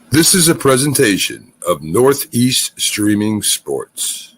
This is a presentation of Northeast Streaming Sports.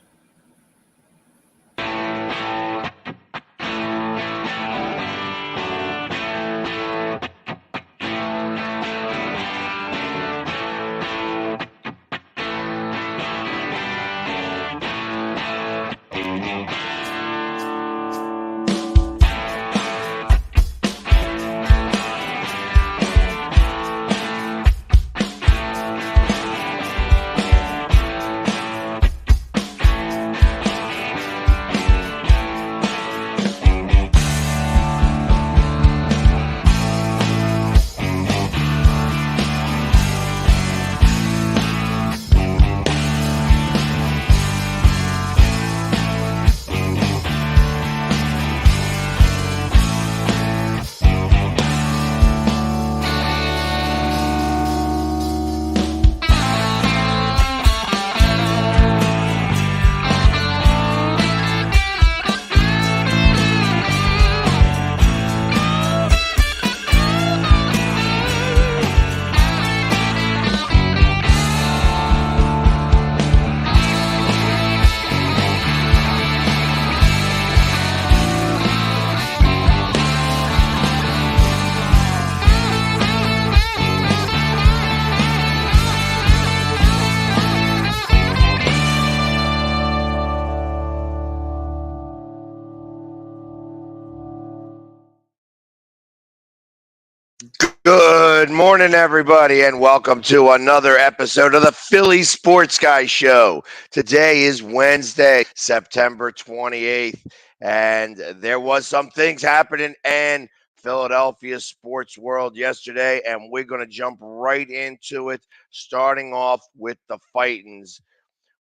Good morning, everybody, and welcome to another episode of the Philly Sports Guy Show. Today is Wednesday, September 28th, and there was some things happening in Philadelphia sports world yesterday, and we're going to jump right into it, starting off with the Fightins.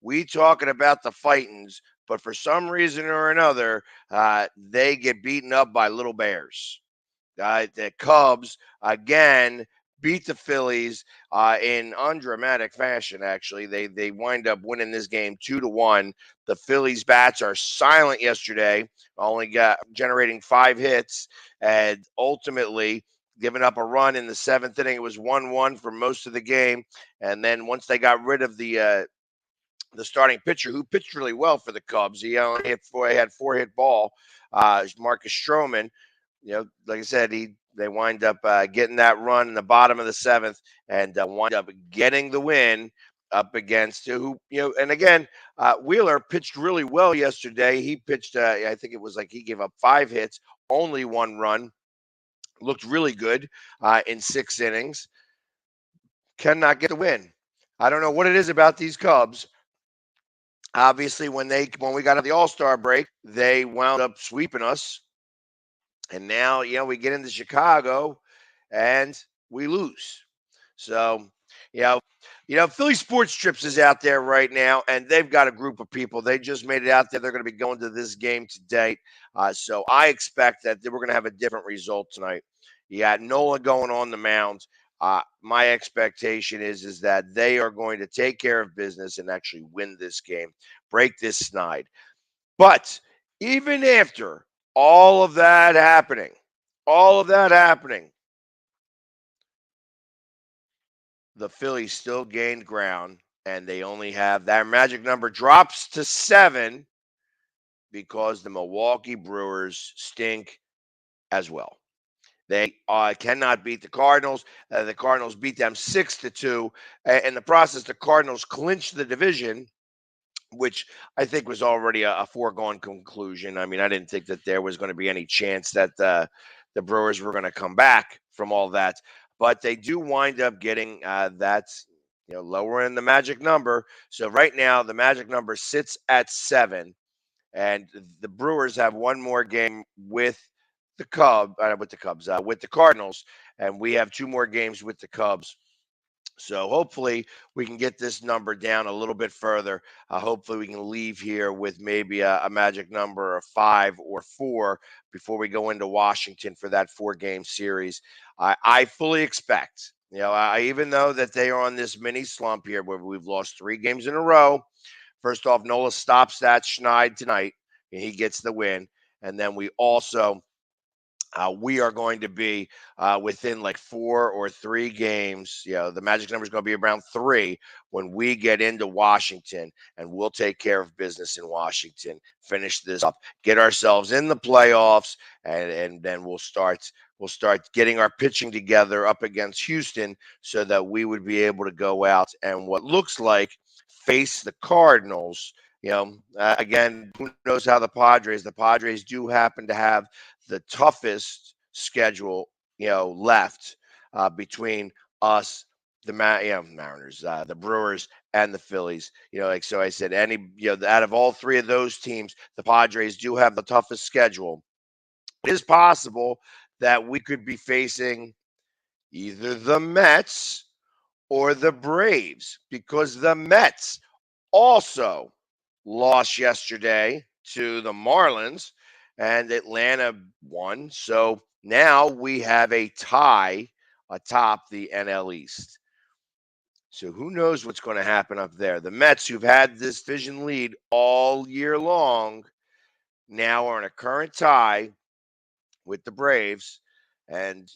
We talking about the Fightins, but for some reason or another, they get beaten up by Little Bears. The Cubs again beat the Phillies in undramatic fashion. Actually, they wind up winning this game 2-1. The Phillies bats are silent yesterday, only got generating 5 hits, and ultimately giving up a run in the 7th inning. It was 1-1 for most of the game, and then once they got rid of the starting pitcher, who pitched really well for the Cubs, he only had 4 hit ball. Marcus Stroman. Like I said, they wind up getting that run in the bottom of the 7th and wind up getting the win up against who, and again, Wheeler pitched really well yesterday. He pitched, I think it was like he gave up 5 hits, only 1 run, looked really good in 6 innings. Cannot get the win. I don't know what it is about these Cubs. Obviously, when we got to the All-Star break, they wound up sweeping us. And now, we get into Chicago and we lose. So, Philly Sports Trips is out there right now, and they've got a group of people. They just made it out there. They're going to be going to this game today. So I expect that we're going to have a different result tonight. You got Nola going on the mound. My expectation is that they are going to take care of business and actually win this game, break this snide. But even after all of that happening, the Phillies still gained ground, and they only have their magic number drops to 7 because the Milwaukee Brewers stink as well. They cannot beat the Cardinals. The Cardinals beat them 6-2. In the process, the Cardinals clinched the division, which I think was already a foregone conclusion. I mean, I didn't think that there was going to be any chance that the Brewers were going to come back from all that. But they do wind up getting lower in the magic number. So right now, the magic number sits at 7. And the Brewers have one more game with the Cardinals. And we have 2 more games with the Cubs. So hopefully we can get this number down a little bit further. Hopefully we can leave here with maybe a magic number of 5 or 4 before we go into Washington for that 4-game series. I fully expect, even though that they are on this mini slump here where we've lost 3 games in a row. First off, Nola stops that schneid tonight, and he gets the win. And then we also We are going to be within like 4 or 3 games. The magic number is going to be around 3 when we get into Washington, and we'll take care of business in Washington, finish this up, get ourselves in the playoffs, and then we'll start getting our pitching together up against Houston so that we would be able to go out and what looks like face the Cardinals. Again, who knows how the Padres do happen to have the toughest schedule, left between us, Mariners, the Brewers, and the Phillies. So I said, out of all 3 of those teams, the Padres do have the toughest schedule. It is possible that we could be facing either the Mets or the Braves because the Mets also lost yesterday to the Marlins and Atlanta won. So now we have a tie atop the NL East. So who knows what's going to happen up there? The Mets, who've had this division lead all year long, now are in a current tie with the Braves. And,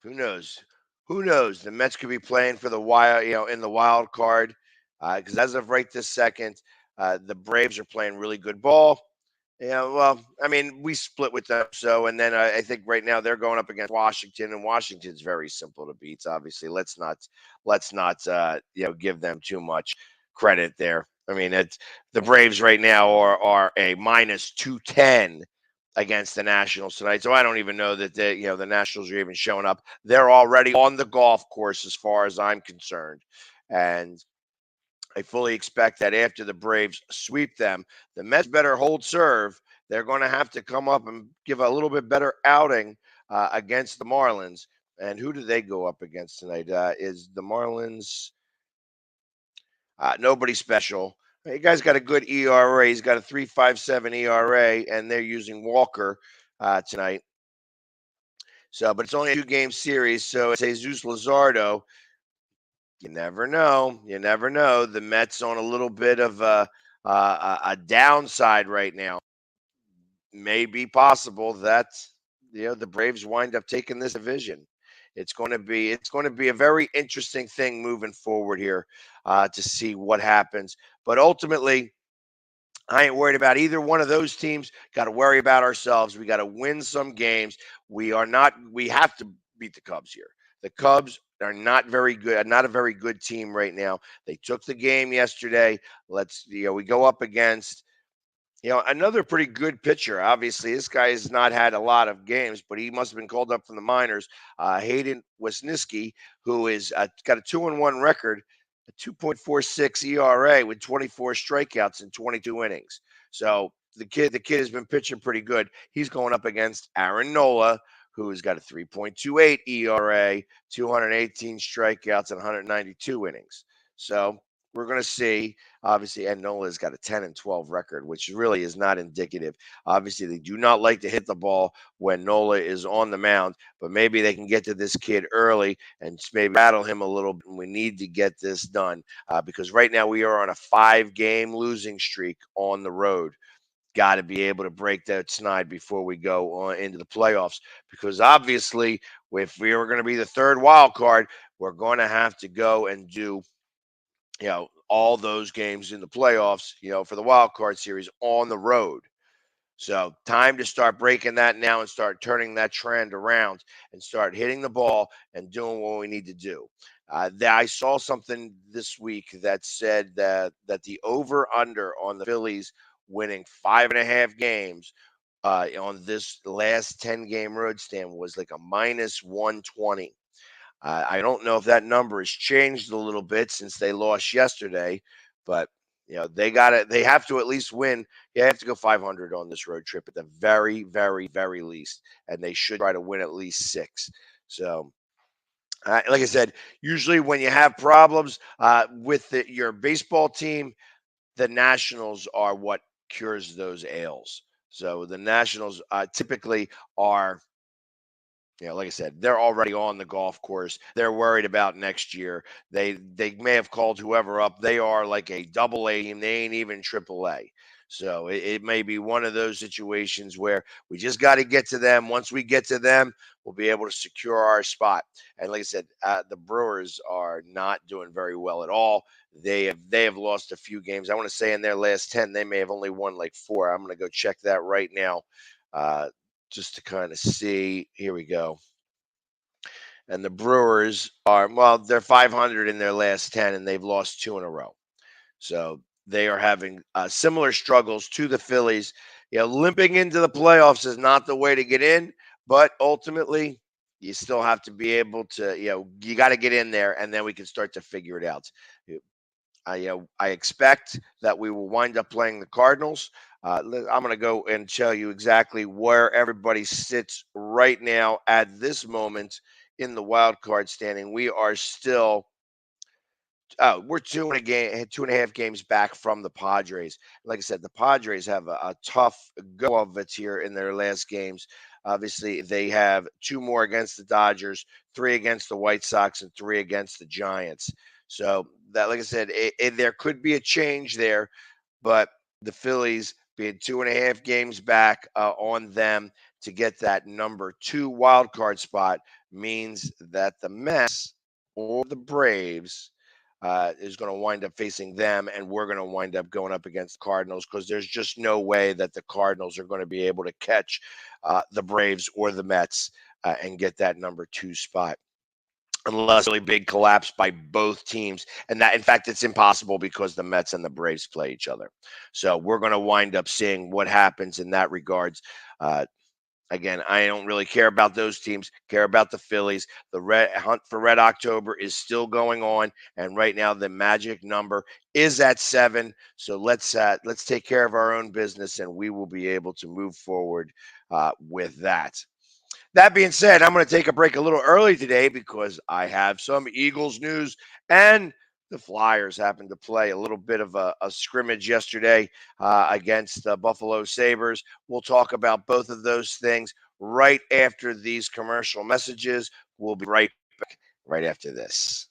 who knows? Who knows? The Mets could be playing for the wild, in the wild card. Because as of right this second, the Braves are playing really good ball. Yeah, well, I mean, we split with them. So, and then I think right now they're going up against Washington, and Washington's very simple to beat. Obviously, let's not give them too much credit there. I mean, the Braves right now are a minus 210 against the Nationals tonight. So I don't even know that the Nationals are even showing up. They're already on the golf course as far as I'm concerned, and I fully expect that after the Braves sweep them, the Mets better hold serve. They're going to have to come up and give a little bit better outing against the Marlins. And who do they go up against tonight? Is the Marlins nobody special? You guys got a good ERA. He's got a 3.57 ERA, and they're using Walker tonight. So, but it's only a 2-game series. So it's Jesus Luzardo. You never know. You never know. The Mets on a little bit of a downside right now. May be possible that the Braves wind up taking this division. It's going to be a very interesting thing moving forward here to see what happens. But ultimately, I ain't worried about either one of those teams. Got to worry about ourselves. We got to win some games. We have to beat the Cubs here. The Cubs are not very good, not a very good team right now. They took the game yesterday. We go up against, another pretty good pitcher. Obviously, this guy has not had a lot of games, but he must have been called up from the minors. Hayden Wesniewski, who is got a 2-1 record, a 2.46 ERA with 24 strikeouts in 22 innings. So the kid has been pitching pretty good. He's going up against Aaron Nola, who's got a 3.28 ERA, 218 strikeouts, and 192 innings. So we're going to see, obviously, and Nola's got a 10-12 record, which really is not indicative. Obviously, they do not like to hit the ball when Nola is on the mound, but maybe they can get to this kid early and maybe rattle him a little bit. We need to get this done because right now we are on a 5-game losing streak on the road. Got to be able to break that snide before we go on into the playoffs. Because obviously, if we are going to be the third wild card, we're going to have to go and do all those games in the playoffs, for the wild card series on the road. So time to start breaking that now and start turning that trend around and start hitting the ball and doing what we need to do. I saw something this week that said that the over under on the Phillies winning 5.5 games on this last 10-game road stand was like a minus 120. I don't know if that number has changed a little bit since they lost yesterday, but they got it. They have to at least win. They have to go 500 on this road trip at the very, very, very least, and they should try to win at least 6. So, like I said, usually when you have problems with your baseball team, the Nationals are what cures those ails. So the Nationals typically are. Like I said, they're already on the golf course. They're worried about next year. They may have called whoever up. They are like a double A team. They ain't even triple A. So it may be one of those situations where we just got to get to them. Once we get to them, we'll be able to secure our spot. And like I said, the Brewers are not doing very well at all. They have lost a few games. I want to say in their last 10, they may have only won like 4. I'm going to go check that right now, just to kind of see. Here we go. And the Brewers they're 500 in their last 10, and they've lost 2 in a row. So they are having similar struggles to the Phillies. Limping into the playoffs is not the way to get in, but ultimately you still have to be able to, you got to get in there, and then we can start to figure it out. I expect that we will wind up playing the Cardinals. I'm going to go and tell you exactly where everybody sits right now at this moment in the wild card standing. We are still we're 2.5 games back from the Padres. Like I said, the Padres have a tough go of it here in their last games. Obviously, they have 2 more against the Dodgers, 3 against the White Sox, and 3 against the Giants. So that, like I said, there could be a change there, but the Phillies being 2.5 games back on them to get that number 2 wild card spot means that the Mets or the Braves is going to wind up facing them, and we're going to wind up going up against the Cardinals, because there's just no way that the Cardinals are going to be able to catch the Braves or the Mets and get that number 2 spot, unless really big collapse by both teams. And that, in fact, it's impossible because the Mets and the Braves play each other. So we're going to wind up seeing what happens in that regards. Again, I don't really care about those teams, care about the Phillies. The hunt for Red October is still going on, and right now the magic number is at 7. So let's take care of our own business, and we will be able to move forward with that. That being said, I'm going to take a break a little early today because I have some Eagles news, and the Flyers happened to play a little bit of a scrimmage yesterday against the Buffalo Sabres. We'll talk about both of those things right after these commercial messages. We'll be right back right after this.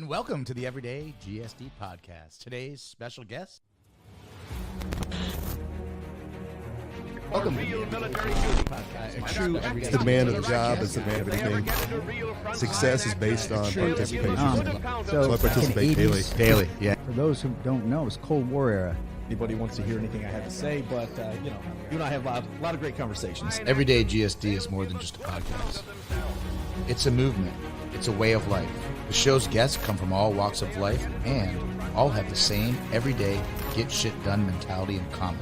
Welcome to the Everyday GSD Podcast. Today's special guest. Welcome to the Military Podcast. It's the man of the job, it's the man of anything. Success is based on participation. So I participate daily. Yeah. For those who don't know, it's Cold War era. Anybody wants to hear anything I have to say, but you and I have a lot of great conversations. Everyday GSD is more than just a podcast. It's a movement. It's a way of life. The show's guests come from all walks of life and all have the same everyday get shit done mentality in common.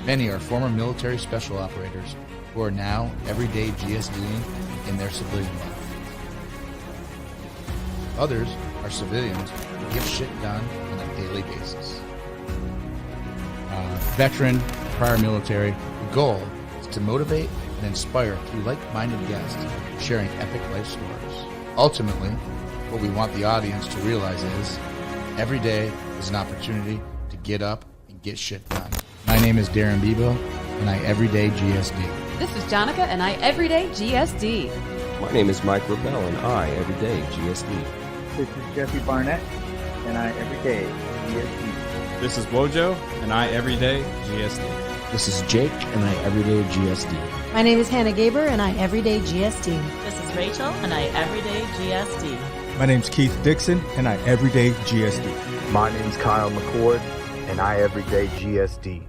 Many are former military special operators who are now everyday GSDing in their civilian life. Others are civilians who get shit done on a daily basis. Veteran, prior military, the goal is to motivate and inspire through like-minded guests sharing epic life stories. Ultimately, what we want the audience to realize is every day is an opportunity to get up and get shit done. My name is Darren Bebo, and I everyday GSD. This is Jonica, and I everyday GSD. My name is Mike Rebell, and I everyday GSD. This is Jeffrey Barnett, and I everyday GSD. This is Wojo, and I everyday GSD. This is Jake, and I everyday GSD. My name is Hannah Gaber, and I everyday GSD. This is Rachel, and I everyday GSD. My name's Keith Dixon, and I everyday GSD. My name's Kyle McCord, and I everyday GSD.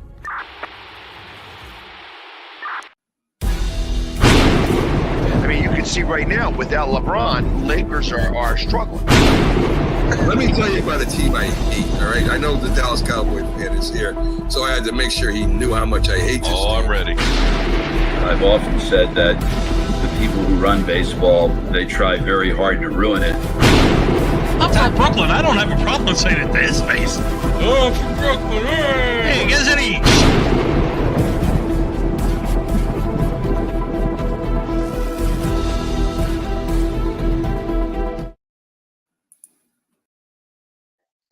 I mean, you can see right now, without LeBron, Lakers are struggling. Let me tell you about a team I hate, all right? I know the Dallas Cowboy fan is here, so I had to make sure he knew how much I hate this team. I'm ready. I've often said that the people who run baseball, they try very hard to ruin it. I'm from Brooklyn. I don't have a problem saying it to his face. Oh, from Brooklyn. Hey, get any...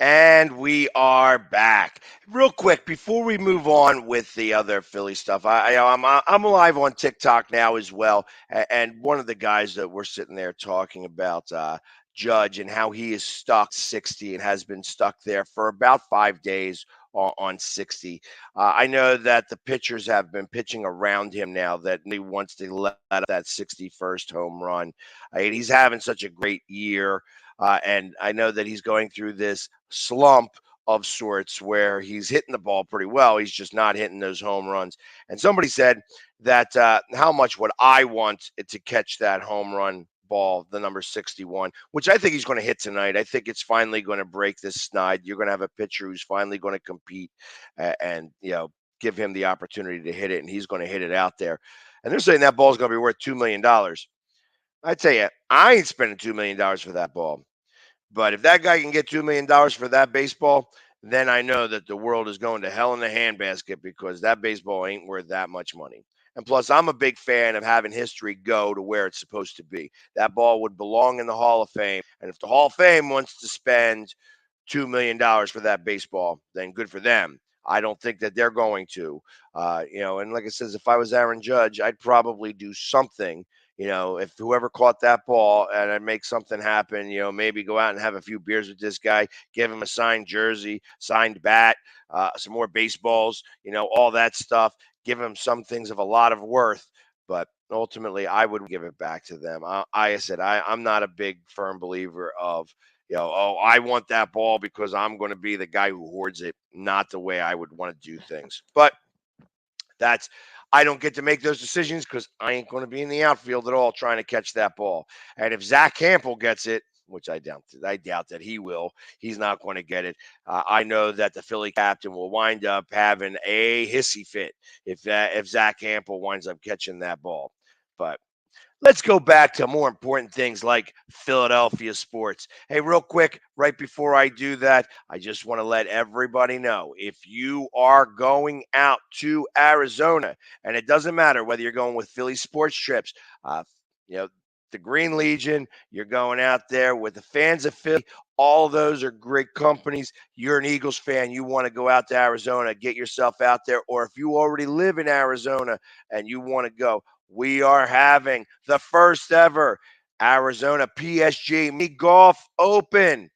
And we are back. Real quick, before we move on with the other Philly stuff, I'm live on TikTok now as well. And one of the guys that we're sitting there talking about, Judge, and how he is stuck 60 and has been stuck there for about 5 days on 60. I know that the pitchers have been pitching around him now that he wants to let up that 61st home run. He's having such a great year. And I know that he's going through this slump of sorts where he's hitting the ball pretty well. He's just not hitting those home runs. And somebody said that how much would I want it to catch that home run ball, the number 61, which I think he's going to hit tonight. I think it's finally going to break this snide. You're going to have a pitcher who's finally going to compete and, give him the opportunity to hit it, and he's going to hit it out there. And they're saying that ball is going to be worth $2 million. I tell you, I ain't spending $2 million for that ball. But if that guy can get $2 million for that baseball, then I know that the world is going to hell in the handbasket because that baseball ain't worth that much money. And plus, I'm a big fan of having history go to where it's supposed to be. That ball would belong in the Hall of Fame. And if the Hall of Fame wants to spend $2 million for that baseball, then good for them. I don't think that they're going to. And like I says, if I was Aaron Judge, I'd probably do something. If whoever caught that ball and I'd make something happen, maybe go out and have a few beers with this guy, give him a signed jersey, signed bat, some more baseballs, all that stuff, give him some things of a lot of worth. But ultimately, I would give it back to them. I'm not a big firm believer of, I want that ball because I'm going to be the guy who hoards it. Not the way I would want to do things. But I don't get to make those decisions because I ain't going to be in the outfield at all trying to catch that ball. And if Zach Campbell gets it, which I doubt that he will, he's not going to get it. I know that the Philly captain will wind up having a hissy fit if Zach Campbell winds up catching that ball. But let's go back to more important things like Philadelphia sports. Hey, real quick, right before I do that, I just want to let everybody know if you are going out to Arizona, and it doesn't matter whether you're going with Philly sports trips, the Green Legion, you're going out there with the fans of Philly. All of those are great companies. You're an Eagles fan. You want to go out to Arizona, get yourself out there. Or if you already live in Arizona and you want to go, we are having the first ever Arizona PSG Mini Golf Open.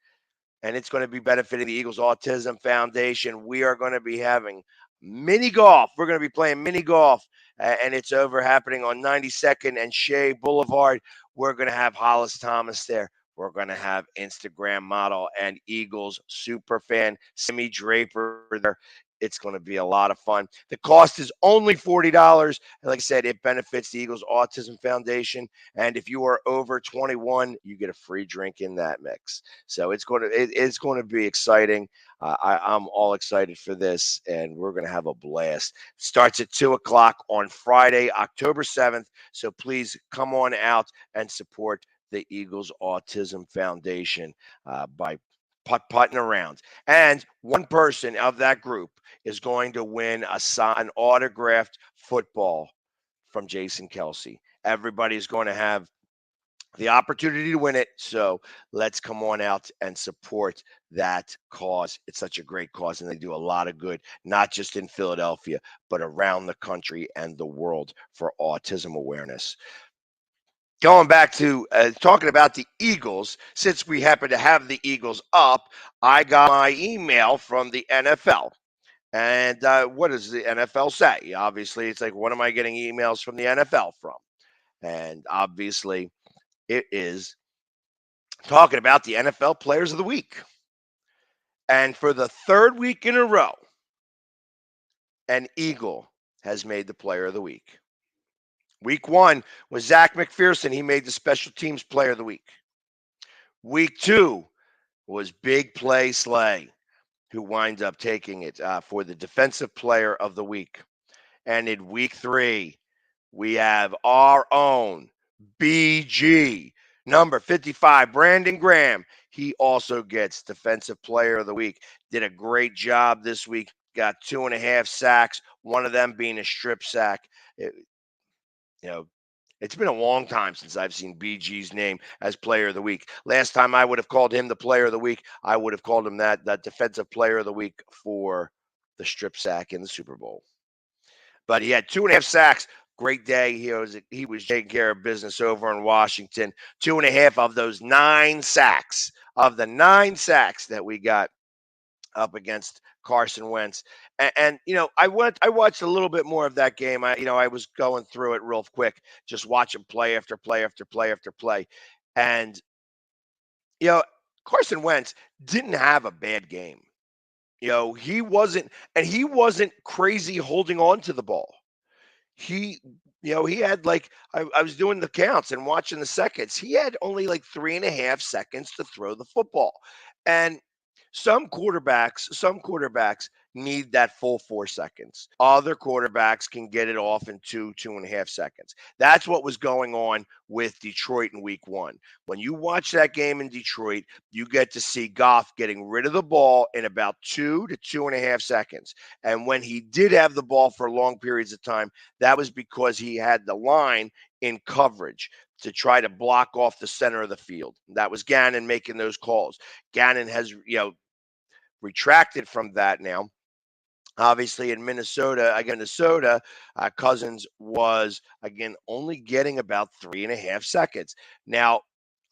And it's going to be benefiting the Eagles Autism Foundation. We are going to be having mini golf. We're going to be playing mini golf. And it's happening on 92nd and Shea Boulevard. We're going to have Hollis Thomas there. We're going to have Instagram model and Eagles superfan Simi Draper there. It's going to be a lot of fun. The cost is only $40. And like I said, it benefits the Eagles Autism Foundation. And if you are over 21, you get a free drink in that mix. So it's going to be exciting. I'm all excited for this, and we're going to have a blast. Starts at 2:00 on Friday, October 7th. So please come on out and support the Eagles Autism Foundation by putting around. And one person of that group is going to win an autographed football from Jason Kelsey. Everybody's going to have the opportunity to win it. So let's come on out and support that cause. It's such a great cause, and they do a lot of good, not just in Philadelphia, but around the country and the world for autism awareness. Going back to talking about the Eagles, since we happen to have the Eagles up, I got my email from the NFL. And what does the NFL say? Obviously, it's like, what am I getting emails from the NFL from? And obviously, it is talking about the NFL Players of the Week. And for the third week in a row, an Eagle has made the Player of the Week. Week 1 was Zach McPherson. He made the Special Teams Player of the Week. Week 2 was Big Play Slay, who winds up taking it for the Defensive Player of the Week. And in Week 3, we have our own BG, number 55, Brandon Graham. He also gets Defensive Player of the Week. Did a great job this week. Got 2.5 sacks, one of them being a strip sack. It's been a long time since I've seen BG's name as Player of the Week. Last time I would have called him the Player of the Week, I would have called him that Defensive Player of the Week for the strip sack in the Super Bowl. But he had 2.5 sacks. Great day. He was taking care of business over in Washington. 2.5 of those 9 sacks. Of the 9 sacks that we got up against Carson Wentz. And I watched a little bit more of that game. I was going through it real quick, just watching play after play after play after play. And, Carson Wentz didn't have a bad game. He wasn't crazy holding on to the ball. He had I was doing the counts and watching the seconds. He had only 3.5 seconds to throw the football. And some quarterbacks need that full 4 seconds. Other quarterbacks can get it off in 2.5 seconds. That's what was going on with Detroit in Week 1. When you watch that game in Detroit, you get to see Goff getting rid of the ball in about 2 to 2.5 seconds. And when he did have the ball for long periods of time, that was because he had the line in coverage to try to block off the center of the field. That was Gannon making those calls. Gannon has, retracted from that now. Obviously, in Minnesota, Cousins was, again, only getting about 3.5 seconds. Now,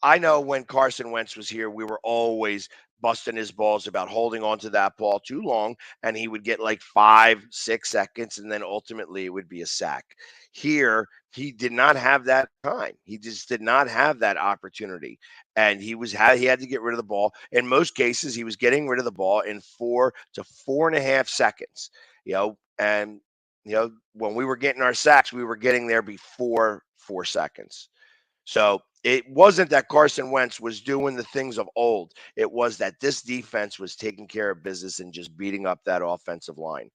I know when Carson Wentz was here, we were always busting his balls about holding on to that ball too long, and he would get 5-6 seconds, and then ultimately it would be a sack. Here, he did not have that time. He just did not have that opportunity, and he had to get rid of the ball. In most cases, he was getting rid of the ball in 4 to 4.5 seconds. And when we were getting our sacks, we were getting there before 4 seconds. So it wasn't that Carson Wentz was doing the things of old. It was that this defense was taking care of business and just beating up that offensive line.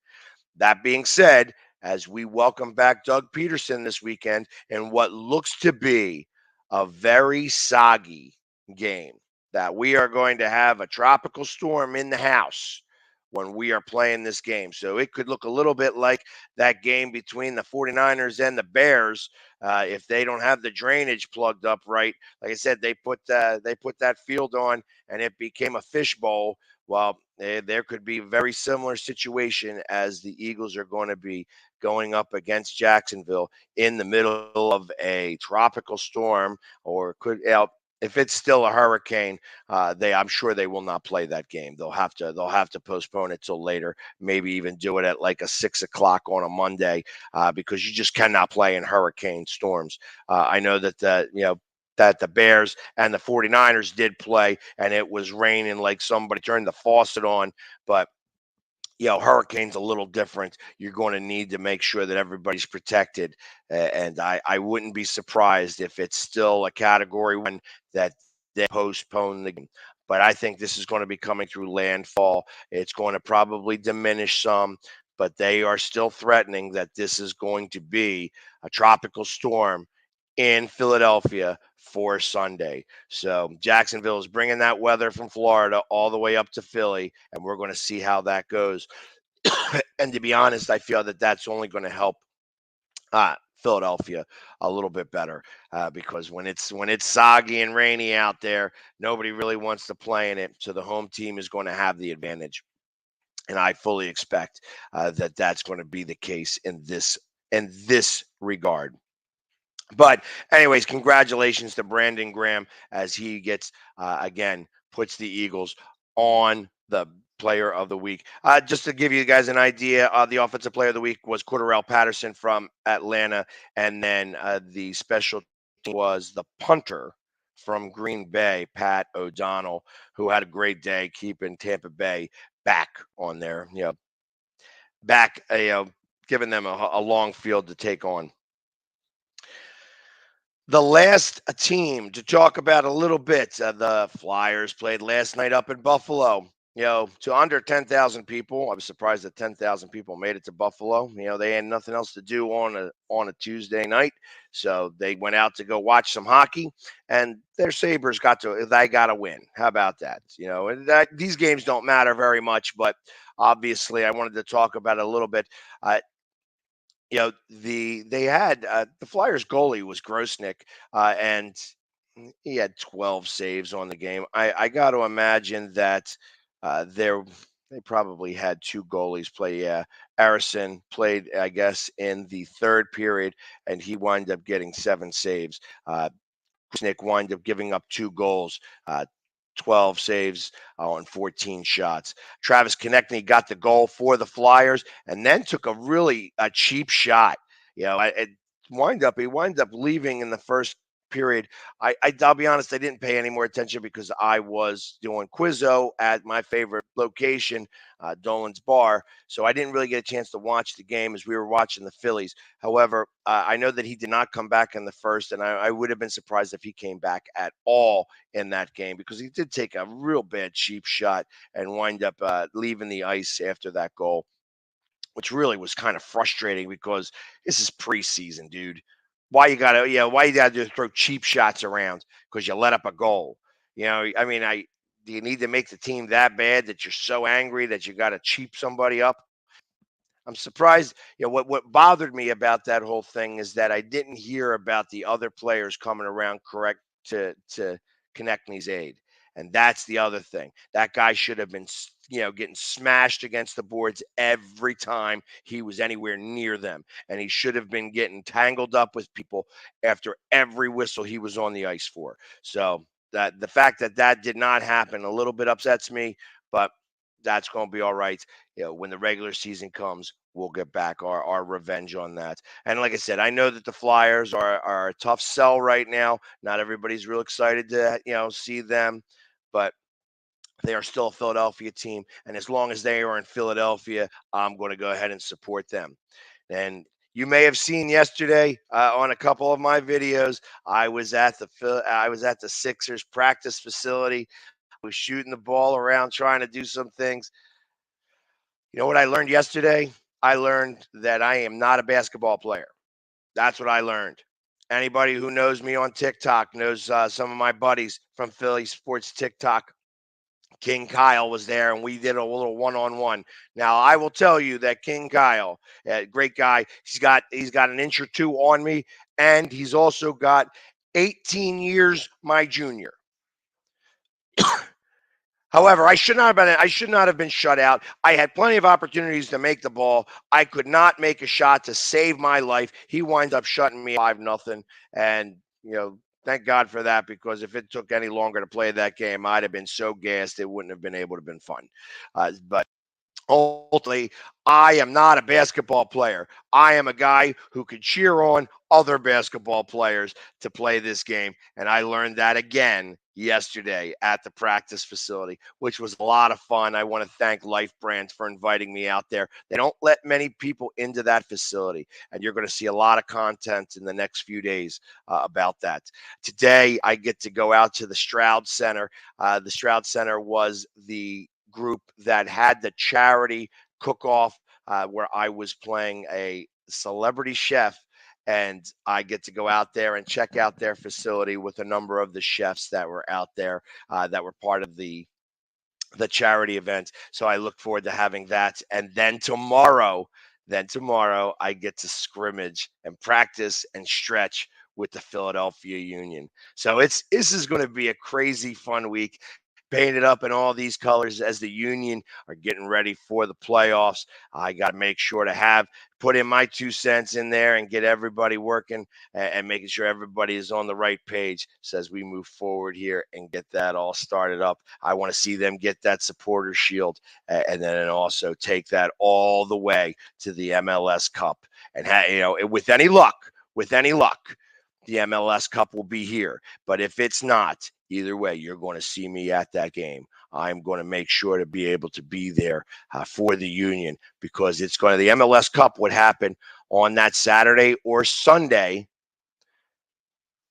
That being said, as we welcome back Doug Peterson this weekend in what looks to be a very soggy game, that we are going to have a tropical storm in the house when we are playing this game. So it could look a little bit like that game between the 49ers and the Bears if they don't have the drainage plugged up right. Like I said, they put that field on and it became a fishbowl. Well, there could be a very similar situation as the Eagles are going to be going up against Jacksonville in the middle of a tropical storm, or if it's still a hurricane, I'm sure they will not play that game. They'll have to postpone it till later. Maybe even do it at 6:00 on a Monday because you just cannot play in hurricane storms. I know that that the Bears and the 49ers did play, and it was raining like somebody turned the faucet on. But Hurricane's a little different. You're going to need to make sure that everybody's protected. And I wouldn't be surprised if it's still a Category 1 that they postpone the game. But I think this is going to be coming through landfall. It's going to probably diminish some, but they are still threatening that this is going to be a tropical storm in Philadelphia for Sunday. So Jacksonville is bringing that weather from Florida all the way up to Philly, and we're going to see how that goes. And to be honest, I feel that that's only going to help Philadelphia a little bit better because when it's soggy and rainy out there, nobody really wants to play in it. So the home team is going to have the advantage, and I fully expect that that's going to be the case in this regard. But anyways, congratulations to Brandon Graham as he gets, again, puts the Eagles on the player of the week. Just to give you guys an idea, the offensive player of the week was Cordarrelle Patterson from Atlanta. And then the special team was the punter from Green Bay, Pat O'Donnell, who had a great day keeping Tampa Bay back on their, giving them a long field to take on. The last team to talk about a little bit, the Flyers played last night up in Buffalo. To under 10,000 people. I was surprised that 10,000 people made it to Buffalo. They had nothing else to do on a Tuesday night, so they went out to go watch some hockey. And their Sabres got to win. How about that? These games don't matter very much, but obviously, I wanted to talk about it a little bit. The Flyers goalie was Grosnick, and he had 12 saves on the game. I got to imagine that they probably had two goalies play. Yeah, Arison played, I guess, in the third period, and he wound up getting 7 saves. Grosnick wound up giving up 2 goals. 12 saves on 14 shots. Travis Konechny got the goal for the Flyers and then took a cheap shot. He wound up leaving in the first period. I'll be honest, I didn't pay any more attention because I was doing Quizzo at my favorite location, Dolan's Bar. So I didn't really get a chance to watch the game as we were watching the Phillies. However, I know that he did not come back in the first, and I would have been surprised if he came back at all in that game because he did take a real bad cheap shot and wind up leaving the ice after that goal, which really was kind of frustrating because this is preseason, dude. Why you gotta throw cheap shots around because you let up a goal? Do you need to make the team that bad that you're so angry that you got to cheap somebody up? I'm surprised. What bothered me about that whole thing is that I didn't hear about the other players coming around correct to Konechny's aid. And that's the other thing. That guy should have been, getting smashed against the boards every time he was anywhere near them. And he should have been getting tangled up with people after every whistle he was on the ice for. So that the fact that did not happen a little bit upsets me, but that's going to be all right. When the regular season comes, we'll get back our revenge on that. And like I said, I know that the Flyers are a tough sell right now. Not everybody's real excited to, see them, but they are still a Philadelphia team. And as long as they are in Philadelphia, I'm going to go ahead and support them. And you may have seen yesterday on a couple of my videos, I was at the Sixers practice facility. I was shooting the ball around, trying to do some things. You know what I learned yesterday? I learned that I am not a basketball player. That's what I learned. Anybody who knows me on TikTok knows some of my buddies from Philly Sports TikTok. King Kyle was there, and we did a little one-on-one. Now, I will tell you that King Kyle, great guy, he's got an inch or two on me, and he's also got 18 years my junior. However, I should not have been shut out. I had plenty of opportunities to make the ball. I could not make a shot to save my life. He winds up shutting me 5-0, and thank God for that, because if it took any longer to play that game, I'd have been so gassed it wouldn't have been able to have been fun. But ultimately, I am not a basketball player. I am a guy who could cheer on other basketball players to play this game, and I learned that again yesterday at the practice facility, which was a lot of fun. I want to thank Life Brands for inviting me out there. They don't let many people into that facility, and you're going to see a lot of content in the next few days about that. Today, I get to go out to the Stroud Center. The Stroud Center was the group that had the charity cook-off where I was playing a celebrity chef, and I get to go out there and check out their facility with a number of the chefs that were out there that were part of the charity event. So I look forward to having that. And then tomorrow I get to scrimmage and practice and stretch with the Philadelphia Union. So this is going to be a crazy fun week. Painted up in all these colors as the Union are getting ready for the playoffs. I got to make sure to put in my 2 cents in there and get everybody working and making sure everybody is on the right page. So as we move forward here and get that all started up, I want to see them get that supporter shield and then also take that all the way to the MLS Cup. And with any luck, the MLS Cup will be here. But if it's not, either way, you're going to see me at that game. I'm going to make sure to be able to be there for the Union, because the MLS Cup would happen on that Saturday or Sunday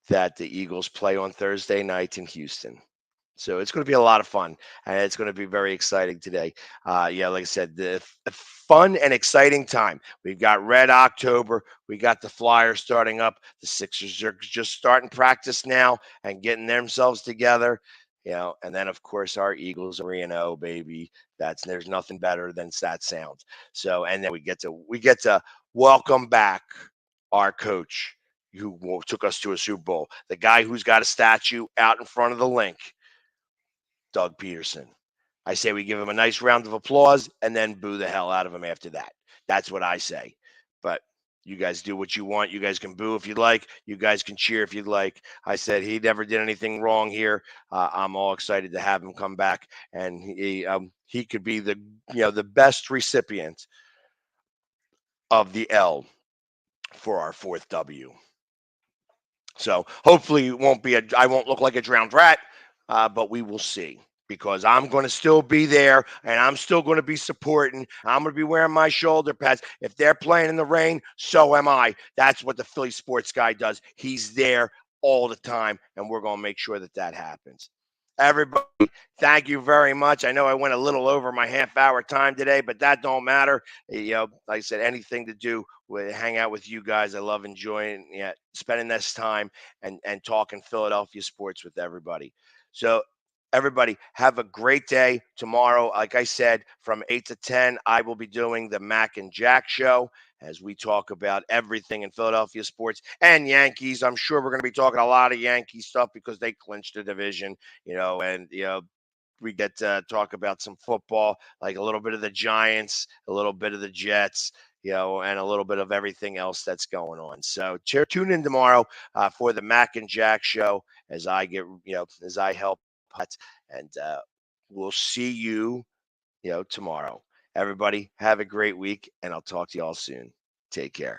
that the Eagles play on Thursday night in Houston. So it's going to be a lot of fun, and it's going to be very exciting today. Like I said, a fun and exciting time. We've got Red October. We got the Flyers starting up. The Sixers are just starting practice now and getting themselves together. And then of course our Eagles are 3-0, baby. There's nothing better than that sound. So, and then we get to welcome back our coach who took us to a Super Bowl, the guy who's got a statue out in front of the link, Doug Peterson. I say we give him a nice round of applause and then boo the hell out of him after that. That's what I say. But you guys do what you want. You guys can boo if you'd like. You guys can cheer if you'd like. I said he never did anything wrong here. I'm all excited to have him come back, and he could be the best recipient of the L for our 4th W. So hopefully I won't look like a drowned rat, but we will see, because I'm going to still be there and I'm still going to be supporting. I'm going to be wearing my shoulder pads. If they're playing in the rain, so am I. That's what the Philly sports guy does. He's there all the time, and we're going to make sure that happens. Everybody, thank you very much. I know I went a little over my half-hour time today, but that don't matter. Like I said, anything to do with hang out with you guys. I love enjoying, spending this time and talking Philadelphia sports with everybody. So everybody, have a great day. Tomorrow, like I said, from 8 to 10, I will be doing the Mac and Jack show as we talk about everything in Philadelphia sports and Yankees. I'm sure we're going to be talking a lot of Yankee stuff because they clinched the division, and we get to talk about some football, like a little bit of the Giants, a little bit of the Jets, and a little bit of everything else that's going on. So tune in tomorrow for the Mac and Jack show as I help. And we'll see you, tomorrow. Everybody, have a great week, and I'll talk to you all soon. Take care.